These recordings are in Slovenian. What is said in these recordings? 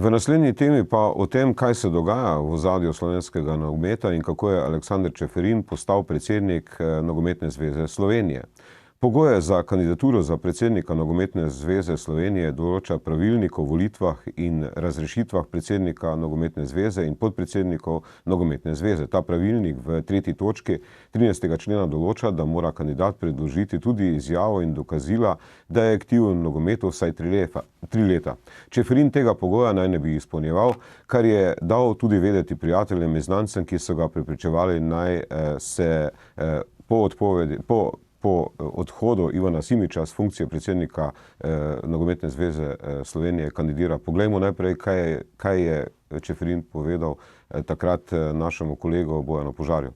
V naslednji temi pa o tem, kaj se dogaja v ozadju slovenskega nogometa in kako je Aleksander Čeferin postal predsednik Nogometne zveze Slovenije. Pogoje za kandidaturo za predsednika Nogometne zveze Slovenije določa pravilnik o volitvah in razrešitvah predsednika Nogometne zveze in podpredsednikov Nogometne zveze. Ta pravilnik v 3. točki 13. člena določa, da mora kandidat predložiti tudi izjavo in dokazila, da je aktiven v nogometu vsaj 3 leta. Čeferin tega pogoja naj ne bi izpolnjeval, kar je dal tudi vedeti prijateljem in znancem, ki so ga prepričevali, naj se po odhodu Ivana Simiča z funkcije predsednika Nogometne zveze Slovenije kandidira. Poglejmo najprej, kaj je Čeferin povedal takrat našemu kolegu Bojanu Požarju.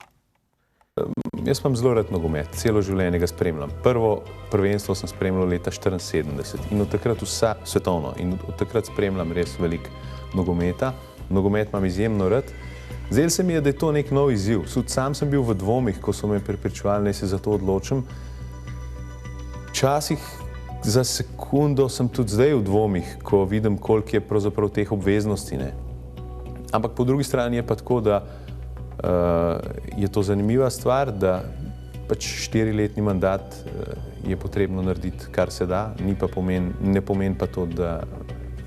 Jaz imam zelo rad nogomet, celo življenje ga spremljam. Prvo prvenstvo sem spremljal leta 1974 in od takrat vsa svetovno in od takrat spremljam res veliko nogometa. Nogomet imam izjemno rad. Zdelo se mi je, da je to nek nov izziv. Sam sem bil v dvomih, ko so me prepričevali, naj se za to odločim. Včasih za sekundo sem tudi zdaj v dvomih, ko vidim, koliko je pravzaprav teh obveznosti. Ampak po drugi strani je pa tako, da je to zanimiva stvar, da pač 4-letni mandat je potrebno narediti, kar se da, ne pomeni pa to, da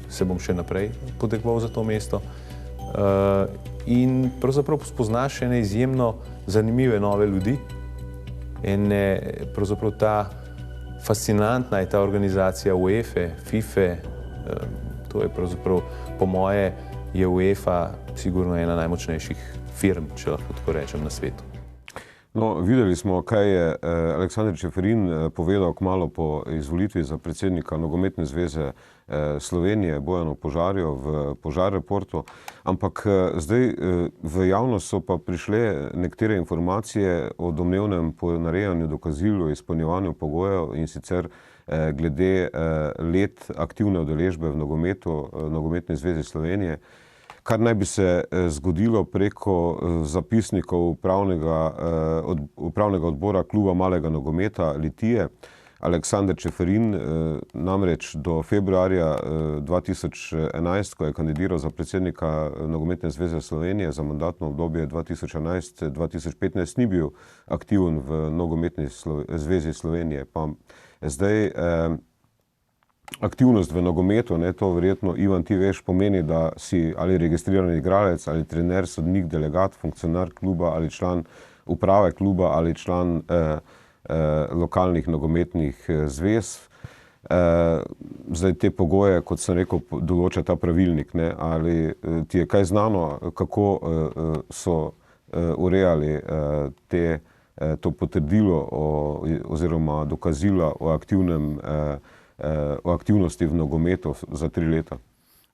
se bom še naprej potegoval za to mesto. In pravzaprav spoznaš ene izjemno zanimive nove ljudi. Pravzaprav ta fascinantna je ta organizacija UEFA, FIFA, to je pravzaprav, po moje, je UEFA sigurno ena najmočnejših firm, če lahko tako rečem, na svetu. No, videli smo, kaj je Aleksander Čeferin povedal kmalu po izvolitvi za predsednika Nogometne zveze Slovenije Bojanu Požarju v Požar Reportu, ampak zdaj v javnost so pa prišle nekatere informacije o domnevnem ponarejanju dokazil o izpolnjevanju pogojev in sicer glede let aktivne udeležbe v nogometu Nogometne zveze Slovenije, kar naj bi se zgodilo preko zapisnikov upravnega odbora kluba malega nogometa Litije. Aleksander Čeferin namreč do februarja 2011, ko je kandidiral za predsednika Nogometne zveze Slovenije za mandatno obdobje 2011-2015, ni bil aktiven v Nogometni zvezi Slovenije. Pa zdaj aktivnost v nogometu, to verjetno, Ivan, ti veš, pomeni, da si ali registrirani igralec, ali trener, sodnik, delegat, funkcionar kluba, ali član uprave kluba, ali član lokalnih nogometnih zvez. Zdaj te pogoje, kot sem rekel, določa ta pravilnik. Ali ti je kaj znano, kako so urejali to potrdilo oziroma dokazila o aktivnosti v nogometu za 3 leta?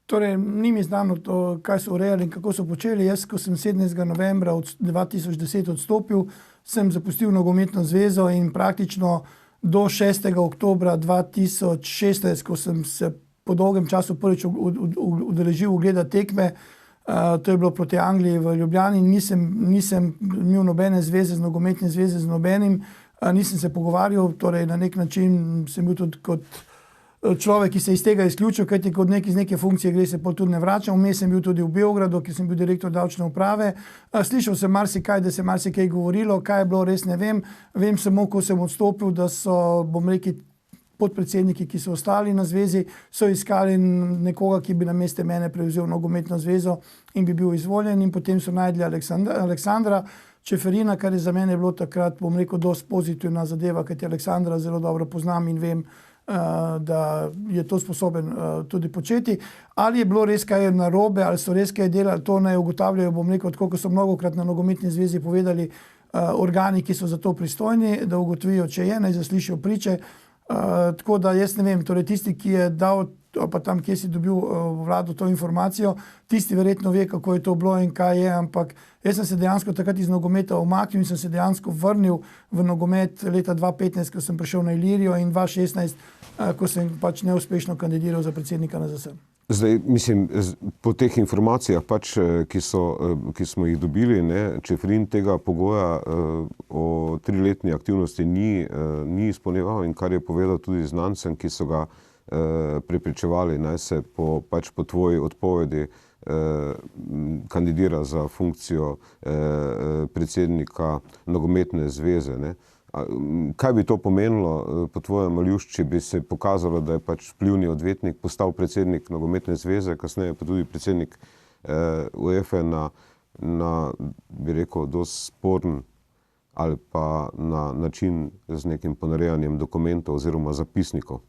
Torej, ni mi znano to, kaj so urejali in kako so počeli. Jaz, ko sem 17. novembra 2010 odstopil, sem zapustil Nogometno zvezo in praktično do 6. oktobra 2016, ko sem se po dolgem času prvič udeležil ogleda tekme, to je bilo proti Angliji v Ljubljani, nisem imel nobene zveze z Nogometne zveze z nobenim, nisem se pogovarjal, torej na nek način sem bil tudi kot človek, ki se iz tega izključil, kajti kot iz neke funkcije gre se pol tudi ne vračam. Vmes sem bil tudi v Beogradu, kjer sem bil direktor davčne uprave. Slišal sem marsikaj, da se marsikaj govorilo, kaj je bilo, res ne vem. Vem samo, ko sem odstopil, da so, bom rekel, podpredsedniki, ki so ostali na zvezi, so iskali nekoga, ki bi namesto mene prevzel Nogometno zvezo in bi bil izvoljen, in potem so najdli Aleksandra Čeferina, kar je za mene bilo takrat, bom rekel, dosti pozitivna zadeva, kajti Aleksandra zelo dobro poznam in vem, da je to sposoben tudi početi. Ali je bilo res kaj narobe, ali so res kaj delali, to naj ugotavljajo, bom rekel, tako kot so mnogokrat na Nogometni zvezi povedali organi, ki so za to pristojni, da ugotovijo, če je, naj zaslišijo priče. Tako da jaz ne vem, torej tisti, ki je dal, pa tam, kje si dobil Vlado to informacijo, tisti verjetno ve, kako je to bilo in kaj je, ampak jaz sem se dejansko takrat iz nogometa umaknil in sem se dejansko vrnil v nogomet leta 2015, ko sem prišel na Ilirijo, in 2016, ko sem pač neuspešno kandidiral za predsednika NZS. Zdaj, mislim, po teh informacijah, pač, ki smo jih dobili, Čeferin tega pogoja o 3-letni aktivnosti ni izpolnjeval, in kar je povedal tudi znancem, ki so ga prepričevali, naj se pač po tvoji odpovedi kandidira za funkcijo predsednika nogometne zveze. Ne? Kaj bi to pomenilo po tvojem, Aljuš, če bi se pokazalo, da je pač vplivni odvetnik postal predsednik nogometne zveze, kasneje pa tudi predsednik UEFA na, bi rekel, dosti sporen ali pa na način z nekim ponarejanjem dokumentov oziroma zapisnikov?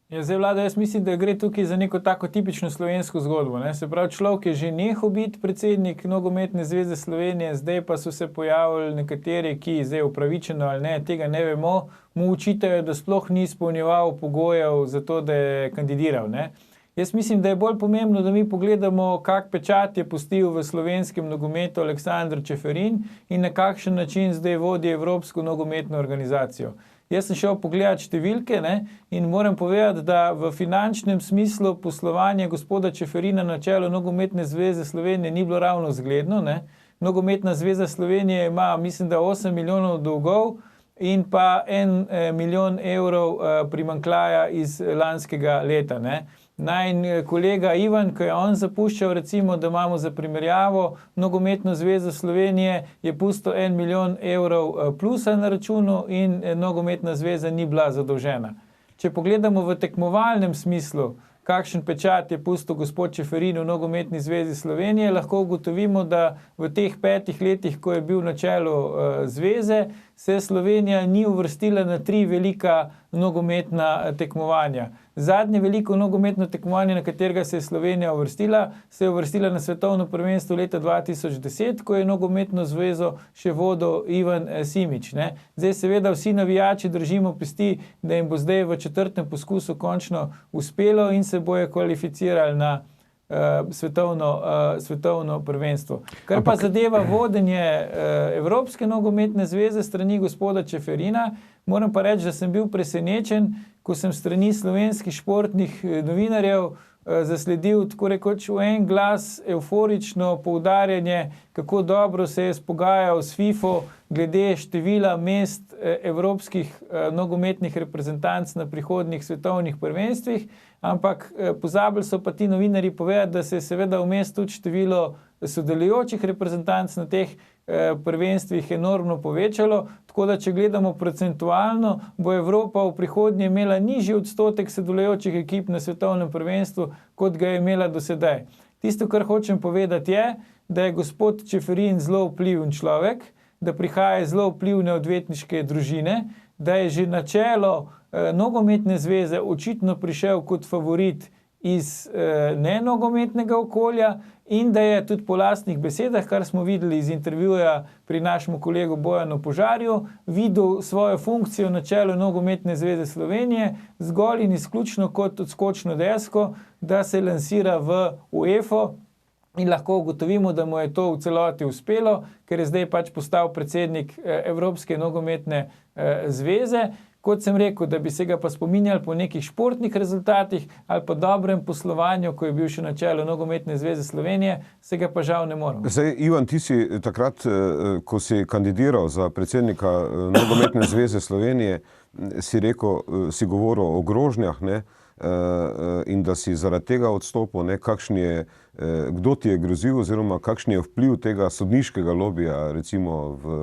Ja, zdaj, Vlado, jaz mislim, da gre tukaj za neko tako tipično slovensko zgodbo. Ne? Se pravi, človek je že nehal biti predsednik Nogometne zveze Slovenije, zdaj pa so se pojavili nekateri, ki zdaj upravičeno ali ne, tega ne vemo, mu učitajo, da sploh ni izpolnjeval pogojev za to, da je kandidiral. Ne? Jaz mislim, da je bolj pomembno, da mi pogledamo, kak pečat je pustil v slovenskem nogometu Aleksander Čeferin in na kakšen način zdaj vodi Evropsko nogometno organizacijo. Jaz sem šel pogledati številke, ne, in moram povedati, da v finančnem smislu poslovanja gospoda Čeferina na čelu Nogometne zveze Slovenije ni bilo ravno zgledno. Ne. Nogometna zveza Slovenije ima, mislim, da 8 milijonov dolgov in pa 1 milijon evrov primanjkljaja iz lanskega leta. Ne. Najin kolega Ivan, ko je on zapuščal, recimo, da imamo za primerjavo Nogometno zvezo Slovenije, je pustil 1 milijon evrov plusa na računu in Nogometna zveza ni bila zadolžena. Če pogledamo v tekmovalnem smislu, kakšen pečat je pustil gospod Čeferin v Nogometni zvezi Slovenije, lahko ugotovimo, da v teh 5 letih, ko je bil na čelu zveze, se Slovenija ni uvrstila na 3 velika nogometna tekmovanja. Zadnje veliko nogometno tekmovanje, na katerega se je Slovenija uvrstila, se je uvrstila na svetovno prvenstvo leta 2010, ko je Nogometno zvezo še vodil Ivan Simič. Ne. Zdaj seveda vsi navijači držimo pesti, da jim bo zdaj v 4. poskusu končno uspelo in se bojo kvalificirali na svetovno prvenstvo. Kar pa zadeva vodenje Evropske nogometne zveze strani gospoda Čeferina, moram pa reči, da sem bil presenečen, ko sem strani slovenskih športnih novinarjev zasledil tako rekoč v en glas euforično poudarjanje, kako dobro se je spogajal s FIFO glede števila mest evropskih nogometnih reprezentanc na prihodnjih svetovnih prvenstvih, ampak pozabili so pa ti novinarji povedati, da se je seveda vmes tudi število sodelujočih reprezentanc na teh prvenstvih enormno povečalo, tako da če gledamo procentualno, bo Evropa v prihodnje imela nižji odstotek sodelujočih ekip na svetovnem prvenstvu, kot ga je imela do sedaj. Tisto, kar hočem povedati je, da je gospod Čeferin zelo vpliven človek, da prihaja iz zelo vplivne odvetniške družine, da je že na čelo Nogometne zveze očitno prišel kot favorit iz nenogometnega okolja in da je tudi po lastnih besedah, kar smo videli iz intervjuja pri našemu kolegu Bojanu Požarju, videl svojo funkcijo na čelu Nogometne zveze Slovenije zgolj in izključno kot odskočno desko, da se lansira v UEFA in lahko ugotovimo, da mu je to v celoti uspelo, ker je zdaj pač postal predsednik Evropske nogometne zveze. Kot sem rekel, da bi se ga pa spominjali po nekih športnih rezultatih ali pa dobrem poslovanju, ko je bil še na čelu Nogometne zveze Slovenije, se ga pa žal ne moremo. Zdaj, Ivan, ti si takrat, ko si kandidiral za predsednika Nogometne zveze Slovenije, si rekel, si govoril o grožnjah, ne? In da si zaradi tega odstopil, ne, kdo ti je grozil oziroma kakšen je vpliv tega sodniškega lobija recimo v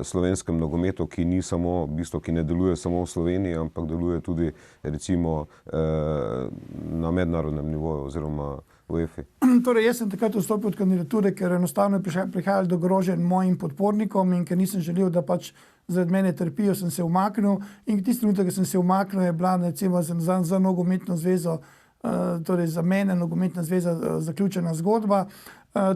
slovenskem nogometu, ki ni samo, v bistvu, ki ne deluje samo v Sloveniji, ampak deluje tudi recimo na mednarodnem nivoju oziroma v UEFA. Torej, jaz sem takrat vstopil od kandidature, ker enostavno je prihajalo do groženj mojim podpornikom in ker nisem želel, da pač zaradi mene trpijo, sem se umaknil in tisti trenutek, ko sem se umaknil, je bila recimo za Nogometno zvezo, torej za mene Nogometna zveza zaključena zgodba.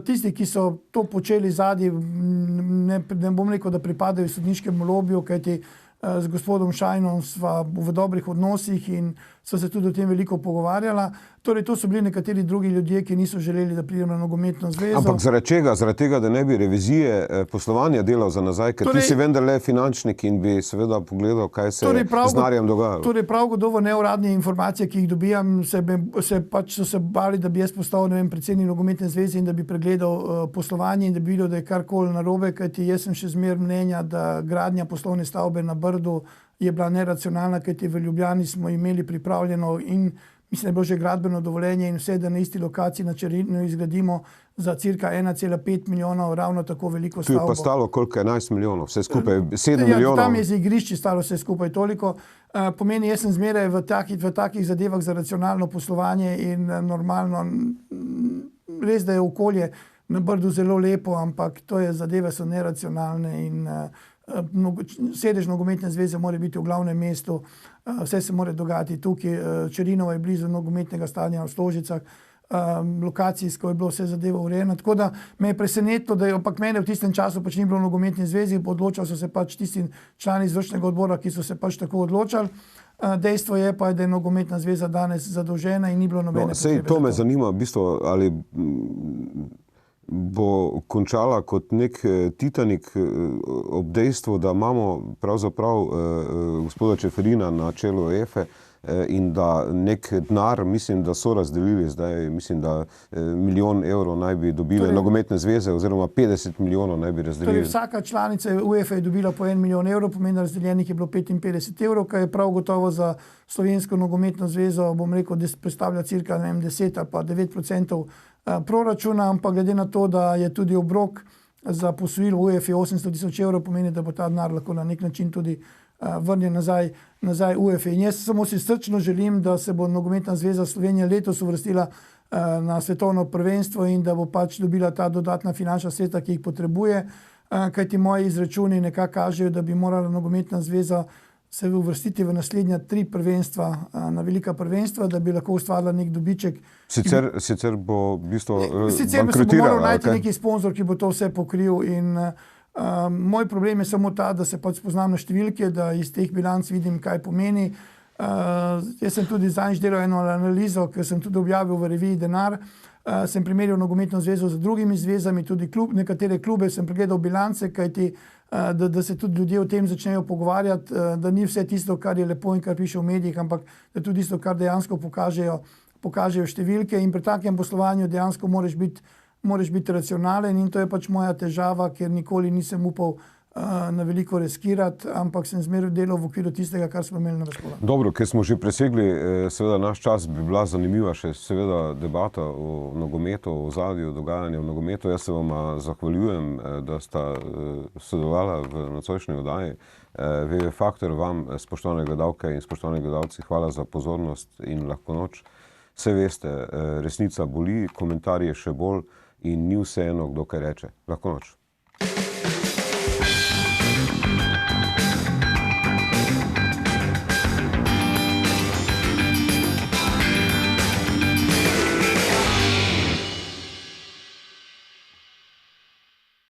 Tisti, ki so to počeli zadnji, ne bom rekel, da pripadajo sodniškemu lobiju, kajti z gospodom Šajnom sva v dobrih odnosih in sva se tudi o tem veliko pogovarjala. Torej, to so bili nekateri drugi ljudje, ki niso želeli, da pridem na Nogometno zvezo. Ampak zaradi čega? Zaradi tega, da ne bi revizije poslovanja delal za nazaj, ker ti si vendarle finančnik in bi seveda pogledal, kaj se z denarjem dogajalo. Torej, prav gotovo neuradne informacije, ki jih dobijam, so se bali, da bi jaz postal, ne vem, predsednik Nogometne zveze in da bi pregledal poslovanje in da bi videl, da je karkoli narobe, kajti jaz sem še zmer mnenja, da gradnja poslovne stavbe na Brdu je bila neracionalna, kajti v Ljubljani smo imeli pripravljeno in mislim, da je bilo že gradbeno dovoljenje in vse, da na isti lokaciji na Črinu izgradimo za cirka 1,5 milijonov ravno tako veliko stavbo. Tu je pa stalo koliko? 11 milijonov, vse skupaj 7 milijonov. Tam je z igrišči stalo vse skupaj toliko. Pomeni, jaz sem zmeraj v takih zadevah za racionalno poslovanje in normalno, res da je okolje na Brdu zelo lepo, ampak zadeve so neracionalne in sedež nogometne zveze mora biti v glavnem mestu, vse se mora dogajati tukaj, Črinovo je blizu nogometnega stadiona v Stožicah, lokacijsko je bilo vse zadeva urejeno, tako da me je presenetilo, da ampak mene v tistem času pač ni bilo v nogometni zvezi, odločali so se pač tisti člani izvršnega odbora, ki so se pač tako odločali. Dejstvo je pa, da je nogometna zveza danes zadolžena in ni bilo nobene potrebe. To me zanima, v bistvu, ali bo končala kot nek Titanik ob dejstvu, da imamo pravzaprav gospoda Čeferina na čelu UEFA in da nek denar, mislim, da so razdelili zdaj, mislim, da 1 milijon evrov naj bi dobile nogometne zveze oziroma 50 milijonov naj bi razdelili. Vsaka članica UEFA je dobila po 1 milijon evrov, pomeni razdeljenih je bilo 55 evrov, kar je prav gotovo za Slovensko nogometno zvezo, bom rekel, da predstavlja cirka 10 ali pa 9% proračuna, ampak glede na to, da je tudi obrok za posojilo UEFA 800 000 evrov, pomeni, da bo ta denar lahko na nek način tudi vrnjen nazaj UEFA. In jaz samo si srčno želim, da se bo Nogometna zveza Slovenije letos uvrstila na svetovno prvenstvo in da bo pač dobila ta dodatna finančna sredstva, ki jih potrebuje, kajti moji izračuni nekako kažejo, da bi morala Nogometna zveza se uvrstiti v naslednja 3 prvenstva, na velika prvenstva, da bi lahko ustvarila nek dobiček. Sicer bo v bistvu bankrotirala. Sicer bi se bo moral najti neki sponzor, ki bo to vse pokril in moj problem je samo ta, da se pač spoznam na številke, da iz teh bilanc vidim, kaj pomeni. Jaz sem tudi zadnjič delal eno analizo, ker sem tudi objavil v reviji Denar, sem primerjal Nogometno zvezo z drugimi zvezami, tudi nekatere klube sem pregledal bilance, kajti da se tudi ljudje o tem začnejo pogovarjati, da ni vse tisto, kar je lepo in kar piše v medijih, ampak da tudi tisto, kar dejansko pokažejo številke in pri takem poslovanju dejansko moraš biti racionalen in to je pač moja težava, ker nikoli nisem upal na veliko riskirati, ampak sem zmeraj delal v okviru tistega, kar smo imeli na razpolago. Dobro, ker smo že presegli seveda naš čas, bi bila zanimiva še seveda debata o nogometu, o ozadju dogajanja v nogometu. Jaz se vam zahvaljujem, da sta sodelovala v nocojšnji oddaji. VV Faktor, vam, spoštovane gledalke in spoštovani gledalci, hvala za pozornost in lahko noč. Vse veste, resnica boli, komentar je še bolj in ni vseeno, kdo kaj reče. Lahko noč.